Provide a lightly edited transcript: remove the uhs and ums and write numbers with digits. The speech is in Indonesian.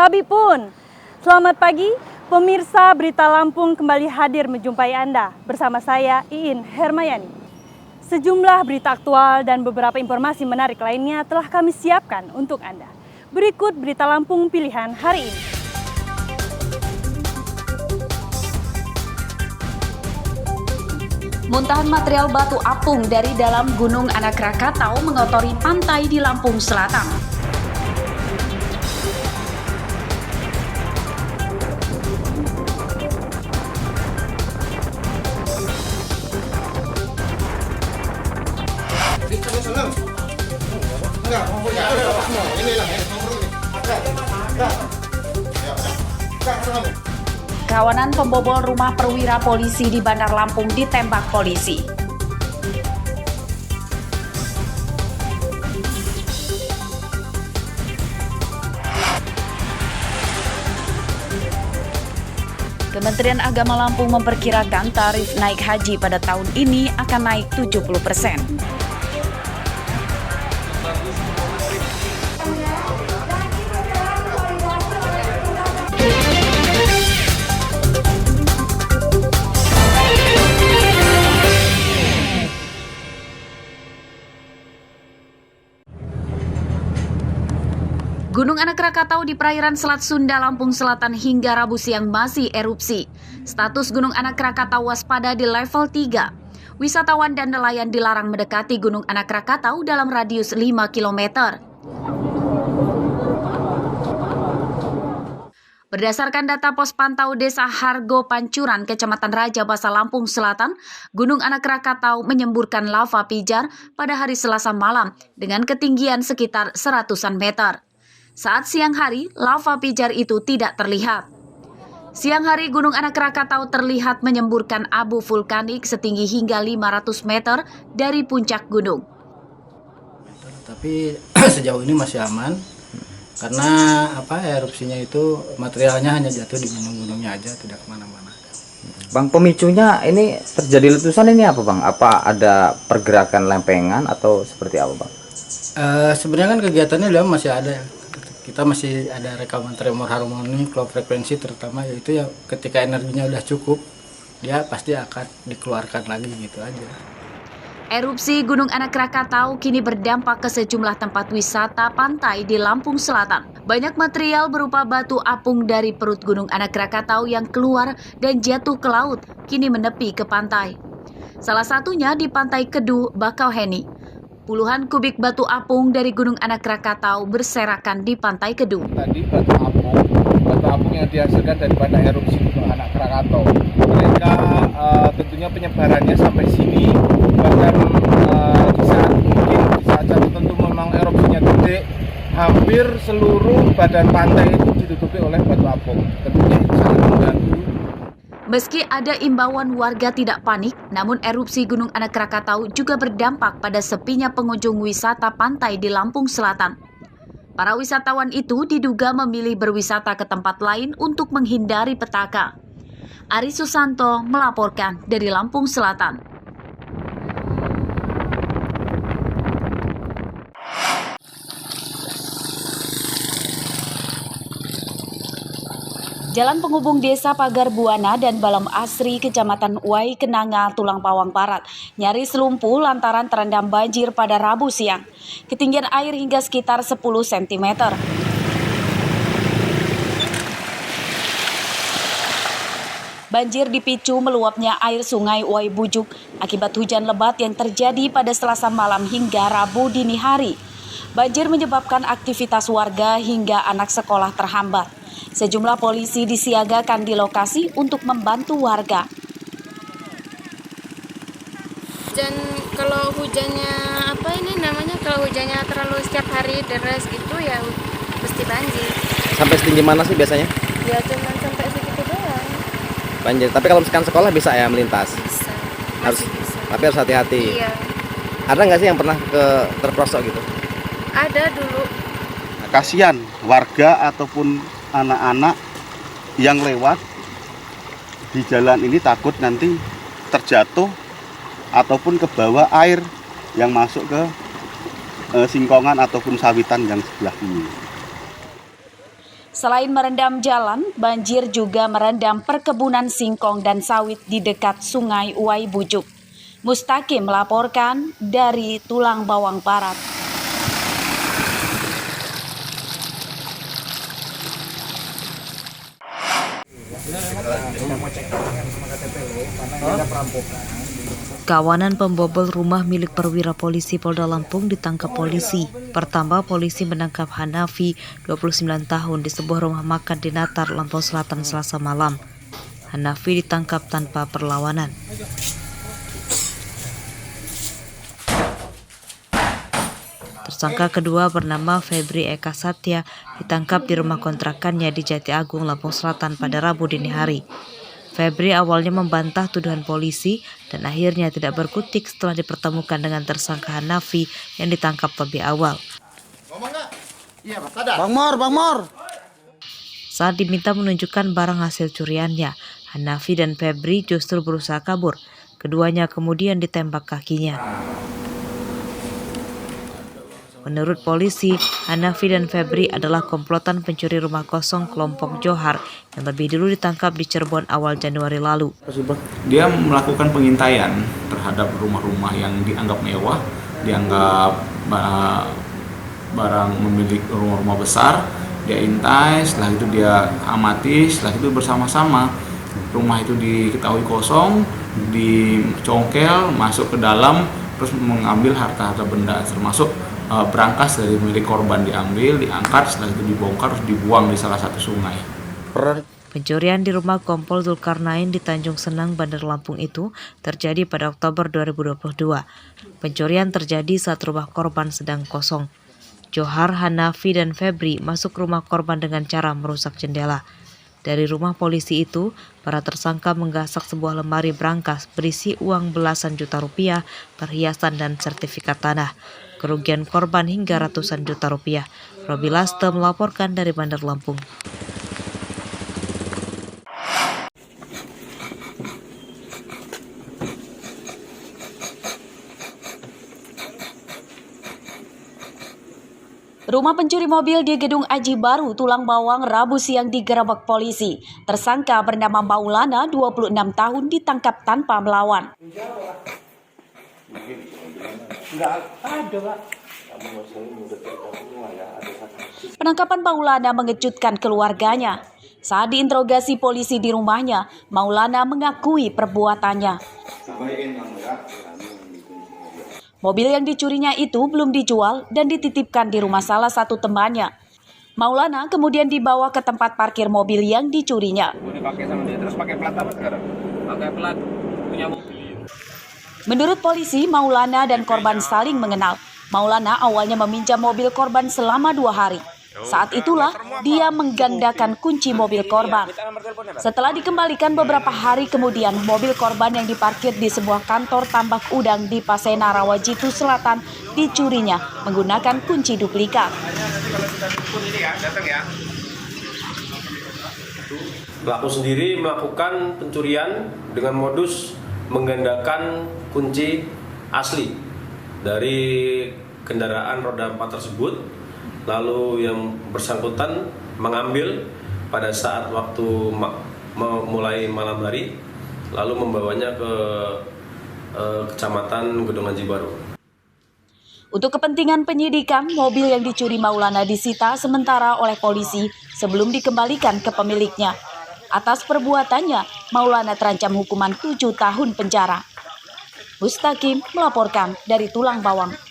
Tapi pun, selamat pagi, pemirsa Berita Lampung kembali hadir menjumpai Anda bersama saya Iin Hermayani. Sejumlah berita aktual dan beberapa informasi menarik lainnya telah kami siapkan untuk Anda. Berikut Berita Lampung pilihan hari ini. Muntahan material batu apung dari dalam Gunung Anak Krakatau mengotori pantai di Lampung Selatan. Kawanan pembobol rumah perwira polisi di Bandar Lampung ditembak polisi. Kementerian Agama Lampung memperkirakan tarif naik haji pada tahun ini akan naik 70%. Gunung Anak Krakatau di perairan Selat Sunda, Lampung Selatan hingga Rabu siang masih erupsi. Status Gunung Anak Krakatau waspada di level 3. Wisatawan dan nelayan dilarang mendekati Gunung Anak Krakatau dalam radius 5 km. Berdasarkan data pos pantau Desa Hargo Pancuran, Kecamatan Raja Basa, Lampung Selatan, Gunung Anak Krakatau menyemburkan lava pijar pada hari Selasa malam dengan ketinggian sekitar 100-an meter. Saat siang hari, lava pijar itu tidak terlihat. Siang hari, Gunung Anak Krakatau terlihat menyemburkan abu vulkanik setinggi hingga 500 meter dari puncak gunung. Tapi sejauh ini masih aman, karena erupsinya itu materialnya hanya jatuh di gunung-gunungnya aja, tidak kemana-mana. Bang, pemicunya ini terjadi letusan ini apa Bang? Apa ada pergerakan lempengan atau seperti apa Bang? Sebenarnya kan kegiatannya masih ada ya. Kita masih ada rekaman tremor harmonik, low frekuensi terutama, yaitu ya ketika energinya udah cukup, dia pasti akan dikeluarkan lagi gitu aja. Erupsi Gunung Anak Krakatau kini berdampak ke sejumlah tempat wisata pantai di Lampung Selatan. Banyak material berupa batu apung dari perut Gunung Anak Krakatau yang keluar dan jatuh ke laut kini menepi ke pantai. Salah satunya di Pantai Kedu, Bakauheni. Puluhan kubik batu apung dari Gunung Anak Krakatau berserakan di Pantai Kedu. Tadi batu apung yang dihasilkan daripada erupsi Gunung Anak Krakatau. Mereka tentunya penyebarannya sampai sini, bahkan di saat tertentu memang erupsinya gede, hampir seluruh badan pantai itu ditutupi oleh batu apung. Tentunya itu sangat mengganggu. Meski ada imbauan warga tidak panik, namun erupsi Gunung Anak Krakatau juga berdampak pada sepinya pengunjung wisata pantai di Lampung Selatan. Para wisatawan itu diduga memilih berwisata ke tempat lain untuk menghindari petaka. Ari Susanto melaporkan dari Lampung Selatan. Jalan penghubung Desa Pagar Buana dan Balam Asri, Kecamatan Uai Kenanga, Tulang Pawang Barat, nyaris lumpuh lantaran terendam banjir pada Rabu siang. Ketinggian air hingga sekitar 10 cm. Banjir dipicu meluapnya air sungai Uai Bujuk akibat hujan lebat yang terjadi pada Selasa malam hingga Rabu dini hari. Banjir menyebabkan aktivitas warga hingga anak sekolah terhambat. Sejumlah polisi disiagakan di lokasi untuk membantu warga. Dan kalau hujannya kalau hujannya terlalu setiap hari deras gitu ya mesti banjir. Sampai setinggi mana sih biasanya? Ya cuma sampai segitu doang. Banjir. Tapi kalau misalkan sekolah bisa ya melintas? Bisa. Bisa. Tapi harus hati-hati. Iya. Ada nggak sih yang pernah terperosok gitu? Ada dulu. Kasihan warga ataupun anak-anak yang lewat di jalan ini takut nanti terjatuh ataupun ke bawah air yang masuk ke singkongan ataupun sawitan yang sebelah ini. Selain merendam jalan, banjir juga merendam perkebunan singkong dan sawit di dekat Sungai Uwai Bujuk. Mustaqim melaporkan dari Tulang Bawang Barat. Kawanan pembobol rumah milik perwira polisi Polda Lampung ditangkap polisi. Pertama, polisi menangkap Hanafi, 29 tahun, di sebuah rumah makan di Natar, Lampung Selatan, Selasa malam. Hanafi ditangkap tanpa perlawanan. Tersangka kedua bernama Febri Eka Satya ditangkap di rumah kontrakannya di Jati Agung, Lampung Selatan pada Rabu dini hari. Febri awalnya membantah tuduhan polisi dan akhirnya tidak berkutik setelah dipertemukan dengan tersangka Hanafi yang ditangkap lebih awal. Bang Mor. Saat diminta menunjukkan barang hasil curiannya, Hanafi dan Febri justru berusaha kabur. Keduanya kemudian ditembak kakinya. Menurut polisi, Hanafi dan Febri adalah komplotan pencuri rumah kosong kelompok Johar yang lebih dulu ditangkap di Cirebon awal Januari lalu. Dia melakukan pengintaian terhadap rumah-rumah yang dianggap mewah, dianggap barang memiliki rumah-rumah besar. Dia intai, setelah itu dia amati, setelah itu bersama-sama rumah itu diketahui kosong, dicongkel, masuk ke dalam, terus mengambil harta-harta benda termasuk berangkas dari milik korban diambil, diangkat, setelah itu dibongkar, terus dibuang di salah satu sungai. Pencurian di rumah Kompol Zulkarnain di Tanjung Senang, Bandar Lampung itu terjadi pada Oktober 2022. Pencurian terjadi saat rumah korban sedang kosong. Johar, Hanafi, dan Febri masuk rumah korban dengan cara merusak jendela. Dari rumah polisi itu, para tersangka menggasak sebuah lemari berangkas berisi uang belasan juta rupiah, perhiasan, dan sertifikat tanah. Kerugian korban hingga ratusan juta rupiah. Robi Laste melaporkan dari Bandar Lampung. Rumah pencuri mobil di Gedung Aji Baru, Tulang Bawang, Rabu siang digerebek polisi. Tersangka bernama Maulana, 26 tahun, ditangkap tanpa melawan. Penangkapan Maulana mengejutkan keluarganya. Saat diinterogasi polisi di rumahnya, Maulana mengakui perbuatannya. Mobil yang dicurinya itu belum dijual dan dititipkan di rumah salah satu temannya. Maulana kemudian dibawa ke tempat parkir mobil yang dicurinya. Menurut polisi, Maulana dan korban saling mengenal. Maulana awalnya meminjam mobil korban selama 2 hari. Saat itulah dia menggandakan kunci mobil korban. Setelah dikembalikan beberapa hari kemudian, mobil korban yang diparkir di sebuah kantor tambak udang di Pasena, Rawajitu Selatan dicurinya menggunakan kunci duplikat. Pelaku sendiri melakukan pencurian dengan modus menggandakan kunci asli dari kendaraan roda 4 tersebut. Lalu yang bersangkutan mengambil pada saat waktu mulai malam hari, lalu membawanya ke Kecamatan Gedung Aji Baru. Untuk kepentingan penyidikan, mobil yang dicuri Maulana disita sementara oleh polisi sebelum dikembalikan ke pemiliknya. Atas perbuatannya, Maulana terancam hukuman 7 tahun penjara. Mustaqim melaporkan dari Tulang Bawang.